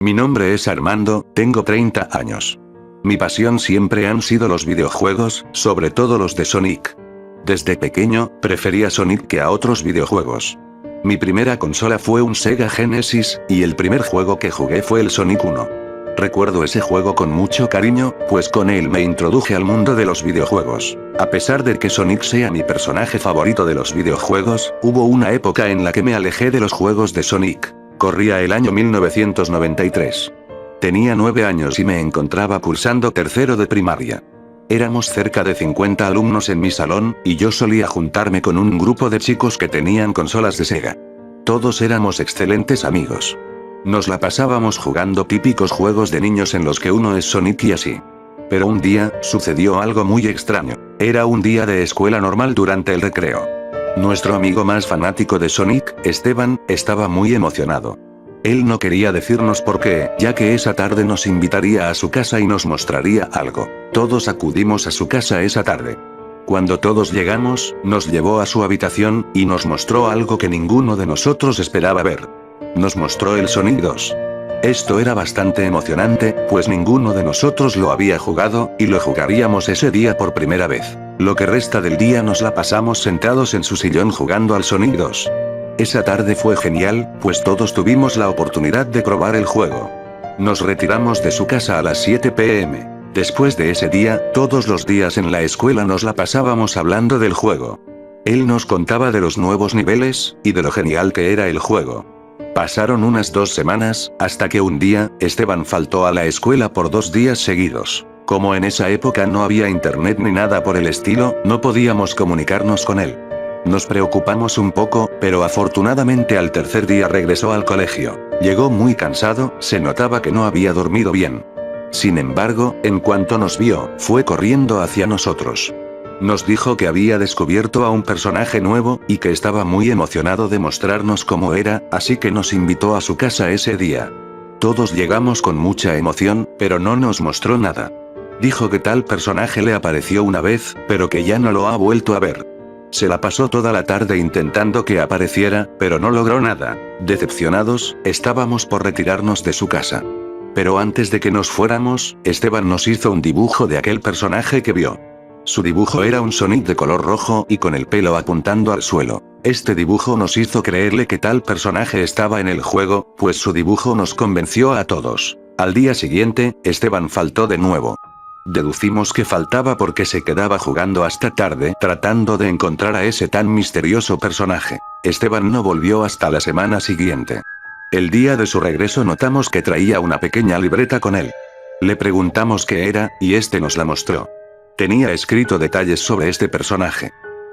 Mi nombre es Armando, tengo 30 años. Mi pasión siempre han sido los videojuegos, sobre todo los de Sonic. Desde pequeño, prefería Sonic que a otros videojuegos. Mi primera consola fue un Sega Genesis, y el primer juego que jugué fue el Sonic 1. Recuerdo ese juego con mucho cariño, pues con él me introduje al mundo de los videojuegos. A pesar de que Sonic sea mi personaje favorito de los videojuegos, hubo una época en la que me alejé de los juegos de Sonic. Corría el año 1993. Tenía 9 años y me encontraba cursando tercero de primaria. Éramos cerca de 50 alumnos en mi salón, y yo solía juntarme con un grupo de chicos que tenían consolas de Sega. Todos éramos excelentes amigos. Nos la pasábamos jugando típicos juegos de niños en los que uno es Sonic y así. Pero un día, sucedió algo muy extraño. Era un día de escuela normal durante el recreo. Nuestro amigo más fanático de Sonic, Esteban, estaba muy emocionado. Él no quería decirnos por qué, ya que esa tarde nos invitaría a su casa y nos mostraría algo. Todos acudimos a su casa esa tarde. Cuando todos llegamos, nos llevó a su habitación, y nos mostró algo que ninguno de nosotros esperaba ver. Nos mostró el Sonic 2. Esto era bastante emocionante, pues ninguno de nosotros lo había jugado, y lo jugaríamos ese día por primera vez. Lo que resta del día nos la pasamos sentados en su sillón jugando al Sonic 2. Esa tarde fue genial, pues todos tuvimos la oportunidad de probar el juego. Nos retiramos de su casa a las 7 p.m. Después de ese día, todos los días en la escuela nos la pasábamos hablando del juego. Él nos contaba de los nuevos niveles, y de lo genial que era el juego. Pasaron unas 2 semanas, hasta que un día, Esteban faltó a la escuela por 2 días seguidos. Como en esa época no había internet ni nada por el estilo, no podíamos comunicarnos con él. Nos preocupamos un poco, pero afortunadamente al tercer día regresó al colegio. Llegó muy cansado, se notaba que no había dormido bien. Sin embargo, en cuanto nos vio, fue corriendo hacia nosotros. Nos dijo que había descubierto a un personaje nuevo, y que estaba muy emocionado de mostrarnos cómo era, así que nos invitó a su casa ese día. Todos llegamos con mucha emoción, pero no nos mostró nada. Dijo que tal personaje le apareció una vez, pero que ya no lo ha vuelto a ver. Se la pasó toda la tarde intentando que apareciera, pero no logró nada. Decepcionados, estábamos por retirarnos de su casa. Pero antes de que nos fuéramos, Esteban nos hizo un dibujo de aquel personaje que vio. Su dibujo era un Sonic de color rojo y con el pelo apuntando al suelo. Este dibujo nos hizo creerle que tal personaje estaba en el juego, pues su dibujo nos convenció a todos. Al día siguiente, Esteban faltó de nuevo. Deducimos que faltaba porque se quedaba jugando hasta tarde tratando de encontrar a ese tan misterioso personaje. Esteban no volvió hasta la semana siguiente. El día de su regreso notamos que traía una pequeña libreta con él. Le preguntamos qué era, y este nos la mostró. Tenía escrito detalles sobre este personaje.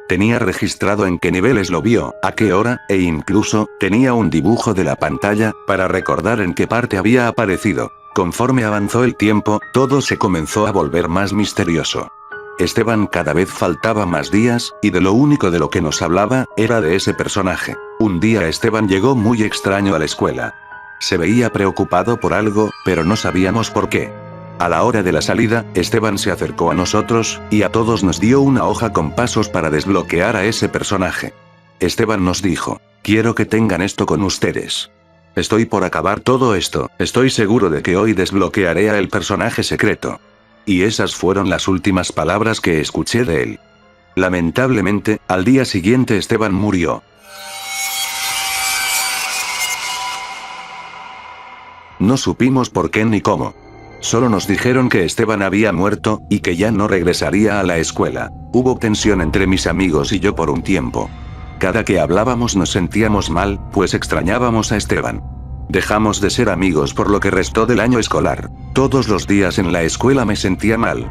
Tenía registrado en qué niveles lo vio, a qué hora, e incluso, tenía un dibujo de la pantalla, para recordar en qué parte había aparecido. Conforme avanzó el tiempo, todo se comenzó a volver más misterioso. Esteban cada vez faltaba más días, y de lo único de lo que nos hablaba, era de ese personaje. Un día Esteban llegó muy extraño a la escuela. Se veía preocupado por algo, pero no sabíamos por qué. A la hora de la salida, Esteban se acercó a nosotros, y a todos nos dio una hoja con pasos para desbloquear a ese personaje. Esteban nos dijo: quiero que tengan esto con ustedes. Estoy por acabar todo esto, estoy seguro de que hoy desbloquearé a el personaje secreto. Y esas fueron las últimas palabras que escuché de él. Lamentablemente, al día siguiente Esteban murió. No supimos por qué ni cómo. Solo nos dijeron que Esteban había muerto, y que ya no regresaría a la escuela. Hubo tensión entre mis amigos y yo por un tiempo. Cada que hablábamos nos sentíamos mal, pues extrañábamos a Esteban. Dejamos de ser amigos por lo que restó del año escolar. Todos los días en la escuela me sentía mal.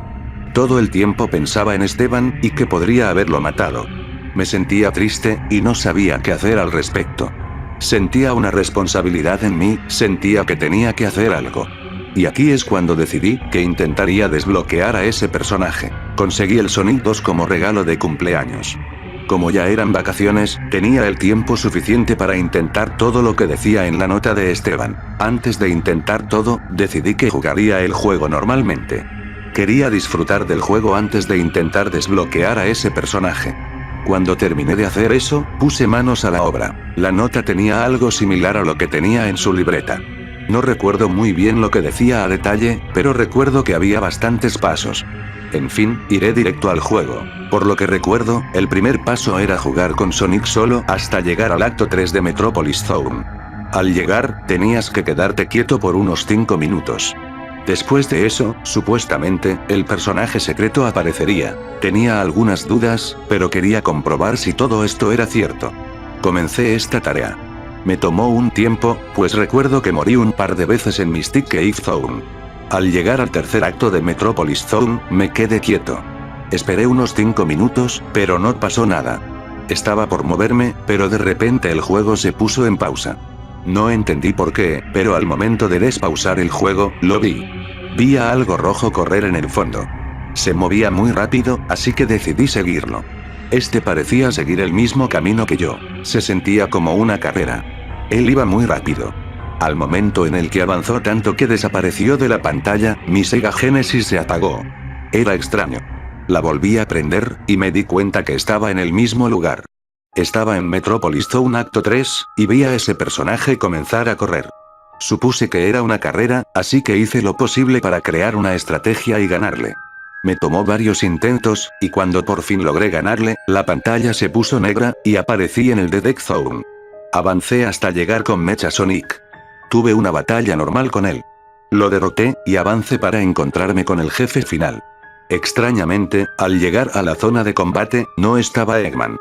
Todo el tiempo pensaba en Esteban, y que podría haberlo matado. Me sentía triste, y no sabía qué hacer al respecto. Sentía una responsabilidad en mí, sentía que tenía que hacer algo. Y aquí es cuando decidí que intentaría desbloquear a ese personaje. Conseguí el Sonic 2 como regalo de cumpleaños. Como ya eran vacaciones, tenía el tiempo suficiente para intentar todo lo que decía en la nota de Esteban. Antes de intentar todo, decidí que jugaría el juego normalmente. Quería disfrutar del juego antes de intentar desbloquear a ese personaje. Cuando terminé de hacer eso, puse manos a la obra. La nota tenía algo similar a lo que tenía en su libreta. No recuerdo muy bien lo que decía a detalle, pero recuerdo que había bastantes pasos. En fin, iré directo al juego. Por lo que recuerdo, el primer paso era jugar con Sonic solo hasta llegar al acto 3 de Metropolis Zone. Al llegar, tenías que quedarte quieto por unos 5 minutos. Después de eso, supuestamente, el personaje secreto aparecería. Tenía algunas dudas, pero quería comprobar si todo esto era cierto. Comencé esta tarea. Me tomó un tiempo, pues recuerdo que morí un par de veces en Mystic Cave Zone. Al llegar al tercer acto de Metropolis Zone, me quedé quieto. Esperé unos 5 minutos, pero no pasó nada. Estaba por moverme, pero de repente el juego se puso en pausa. No entendí por qué, pero al momento de despausar el juego, lo vi. Vi a algo rojo correr en el fondo. Se movía muy rápido, así que decidí seguirlo. Este parecía seguir el mismo camino que yo. Se sentía como una carrera. Él iba muy rápido. Al momento en el que avanzó tanto que desapareció de la pantalla, mi Sega Genesis se apagó. Era extraño. La volví a prender, y me di cuenta que estaba en el mismo lugar. Estaba en Metropolis Zone Acto 3, y vi a ese personaje comenzar a correr. Supuse que era una carrera, así que hice lo posible para crear una estrategia y ganarle. Me tomó varios intentos, y cuando por fin logré ganarle, la pantalla se puso negra, y aparecí en el The Deck Zone. Avancé hasta llegar con Mecha Sonic. Tuve una batalla normal con él. Lo derroté, y avancé para encontrarme con el jefe final. Extrañamente, al llegar a la zona de combate, no estaba Eggman.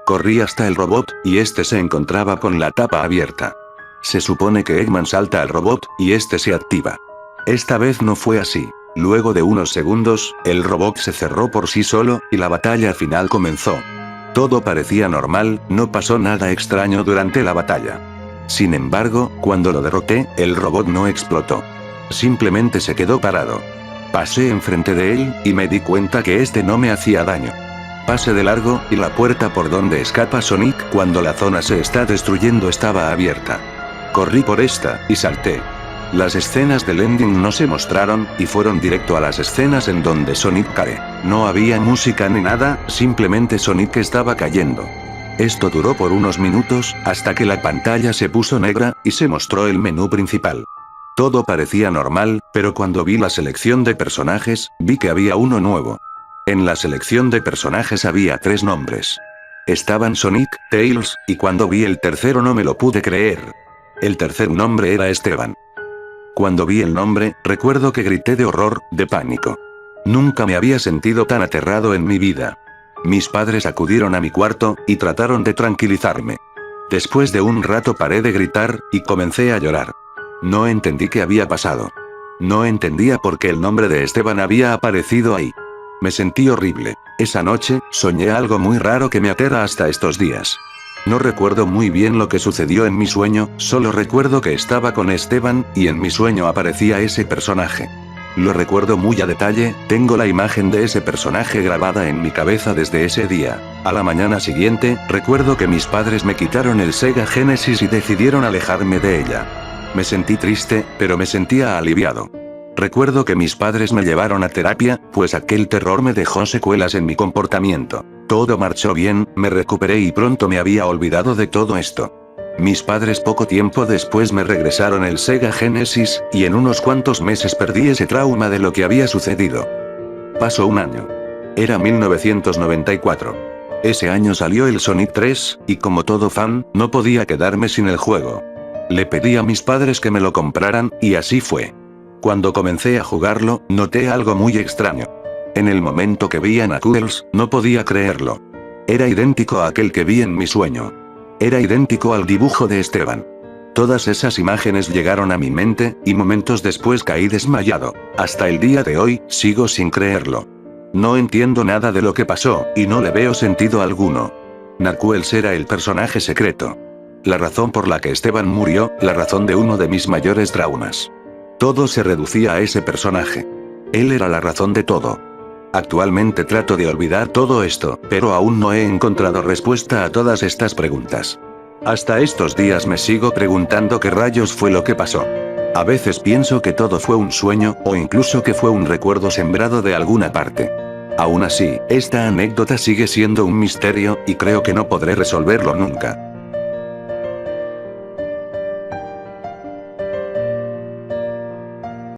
Corrí hasta el robot, y este se encontraba con la tapa abierta. Se supone que Eggman salta al robot, y este se activa. Esta vez no fue así. Luego de unos segundos, el robot se cerró por sí solo, y la batalla final comenzó. Todo parecía normal, no pasó nada extraño durante la batalla. Sin embargo, cuando lo derroté, el robot no explotó. Simplemente se quedó parado. Pasé enfrente de él, y me di cuenta que este no me hacía daño. Pasé de largo, y la puerta por donde escapa Sonic cuando la zona se está destruyendo estaba abierta. Corrí por esta, y salté. Las escenas del ending no se mostraron, y fueron directo a las escenas en donde Sonic cae. No había música ni nada, simplemente Sonic estaba cayendo. Esto duró por unos minutos, hasta que la pantalla se puso negra, y se mostró el menú principal. Todo parecía normal, pero cuando vi la selección de personajes, vi que había uno nuevo. En la selección de personajes había 3 nombres. Estaban Sonic, Tails, y cuando vi el tercero no me lo pude creer. El tercer nombre era Esteban. Cuando vi el nombre, recuerdo que grité de horror, de pánico. Nunca me había sentido tan aterrado en mi vida. Mis padres acudieron a mi cuarto, y trataron de tranquilizarme. Después de un rato paré de gritar, y comencé a llorar. No entendí qué había pasado. No entendía por qué el nombre de Esteban había aparecido ahí. Me sentí horrible. Esa noche, soñé algo muy raro que me aterra hasta estos días. No recuerdo muy bien lo que sucedió en mi sueño, solo recuerdo que estaba con Esteban, y en mi sueño aparecía ese personaje. Lo recuerdo muy a detalle, tengo la imagen de ese personaje grabada en mi cabeza desde ese día. A la mañana siguiente, recuerdo que mis padres me quitaron el Sega Genesis y decidieron alejarme de ella. Me sentí triste, pero me sentía aliviado. Recuerdo que mis padres me llevaron a terapia, pues aquel terror me dejó secuelas en mi comportamiento. Todo marchó bien, me recuperé y pronto me había olvidado de todo esto. Mis padres poco tiempo después me regresaron el Sega Genesis, y en unos cuantos meses perdí ese trauma de lo que había sucedido. Pasó un año. Era 1994. Ese año salió el Sonic 3, y como todo fan, no podía quedarme sin el juego. Le pedí a mis padres que me lo compraran, y así fue. Cuando comencé a jugarlo, noté algo muy extraño. En el momento que vi a Knuckles, no podía creerlo. Era idéntico a aquel que vi en mi sueño. Era idéntico al dibujo de Esteban. Todas esas imágenes llegaron a mi mente, y momentos después caí desmayado. Hasta el día de hoy, sigo sin creerlo. No entiendo nada de lo que pasó, y no le veo sentido alguno. Knuckles era el personaje secreto. La razón por la que Esteban murió, la razón de uno de mis mayores traumas. Todo se reducía a ese personaje. Él era la razón de todo. Actualmente trato de olvidar todo esto, pero aún no he encontrado respuesta a todas estas preguntas. Hasta estos días me sigo preguntando qué rayos fue lo que pasó. A veces pienso que todo fue un sueño, o incluso que fue un recuerdo sembrado de alguna parte. Aún así, esta anécdota sigue siendo un misterio, y creo que no podré resolverlo nunca.